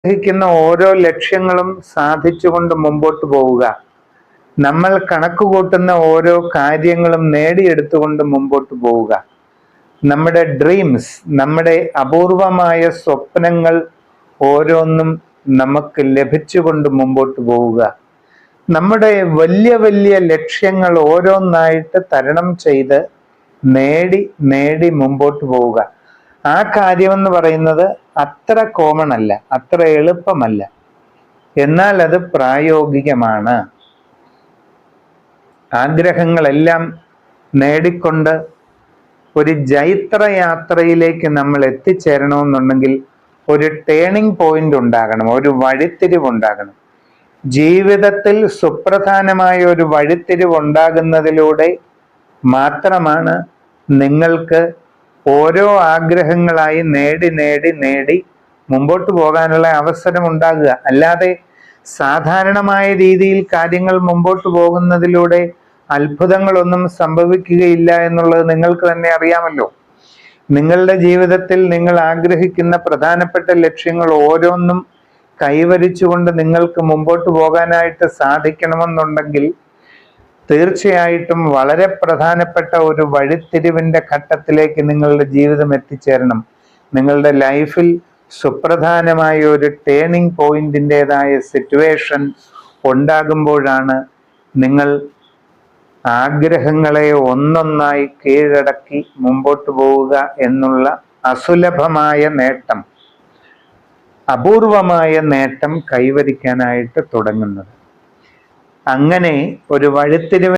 ആഗ്രഹിക്കുന്ന ഓരോ ലക്ഷ്യങ്ങളും സാധിച്ചുകൊണ്ട് മുമ്പോട്ട് പോവുക. നമ്മൾ കണക്ക് കൂട്ടുന്ന ഓരോ കാര്യങ്ങളും നേടിയെടുത്തുകൊണ്ട് മുമ്പോട്ട് പോവുക. നമ്മുടെ ഡ്രീംസ്, നമ്മുടെ അപൂർവമായ സ്വപ്നങ്ങൾ ഓരോന്നും നമുക്ക് ലഭിച്ചുകൊണ്ട് മുമ്പോട്ട് പോവുക. നമ്മുടെ വലിയ വലിയ ലക്ഷ്യങ്ങൾ ഓരോന്നായിട്ട് തരണം ചെയ്ത് നേടി നേടി മുമ്പോട്ട് പോവുക. ആ കാര്യമെന്ന് പറയുന്നത് അത്ര കോമൺ അല്ല, അത്ര എളുപ്പമല്ല, എന്നാൽ അത് പ്രായോഗികമാണ്. ആഗ്രഹങ്ങളെല്ലാം നേടിക്കൊണ്ട് ഒരു ജൈത്രയാത്രയിലേക്ക് നമ്മൾ എത്തിച്ചേരണമെന്നുണ്ടെങ്കിൽ ഒരു ടേണിംഗ് പോയിന്റ് ഉണ്ടാകണം, ഒരു വഴിത്തിരിവുണ്ടാകണം. ജീവിതത്തിൽ സുപ്രധാനമായ ഒരു വഴിത്തിരിവുണ്ടാകുന്നതിലൂടെ മാത്രമാണ് നിങ്ങൾക്ക് ഓരോ ആഗ്രഹങ്ങളായി നേടി നേടി നേടി മുമ്പോട്ട് പോകാനുള്ള അവസരം ഉണ്ടാകുക. അല്ലാതെ സാധാരണമായ രീതിയിൽ കാര്യങ്ങൾ മുമ്പോട്ട് പോകുന്നതിലൂടെ അത്ഭുതങ്ങളൊന്നും സംഭവിക്കുകയില്ല എന്നുള്ളത് നിങ്ങൾക്ക് തന്നെ അറിയാമല്ലോ. നിങ്ങളുടെ ജീവിതത്തിൽ നിങ്ങൾ ആഗ്രഹിക്കുന്ന പ്രധാനപ്പെട്ട ലക്ഷ്യങ്ങൾ ഓരോന്നും കൈവരിച്ചുകൊണ്ട് നിങ്ങൾക്ക് മുമ്പോട്ട് പോകാനായിട്ട് സാധിക്കണമെന്നുണ്ടെങ്കിൽ തീർച്ചയായിട്ടും വളരെ പ്രധാനപ്പെട്ട ഒരു വഴിത്തിരിവിൻ്റെ ഘട്ടത്തിലേക്ക് നിങ്ങളുടെ ജീവിതം എത്തിച്ചേരണം. നിങ്ങളുടെ ലൈഫിൽ സുപ്രധാനമായ ഒരു ടേണിംഗ് പോയിന്റിൻ്റെതായ സിറ്റുവേഷൻ ഉണ്ടാകുമ്പോഴാണ് നിങ്ങൾ ആഗ്രഹങ്ങളെ ഒന്നൊന്നായി കീഴടക്കി മുമ്പോട്ട് പോവുക എന്നുള്ള അസുലഭമായ നേട്ടം, അപൂർവമായ നേട്ടം കൈവരിക്കാനായിട്ട് തുടങ്ങുന്നത്. അങ്ങനെ ഒരു വഴിത്തിരിവ്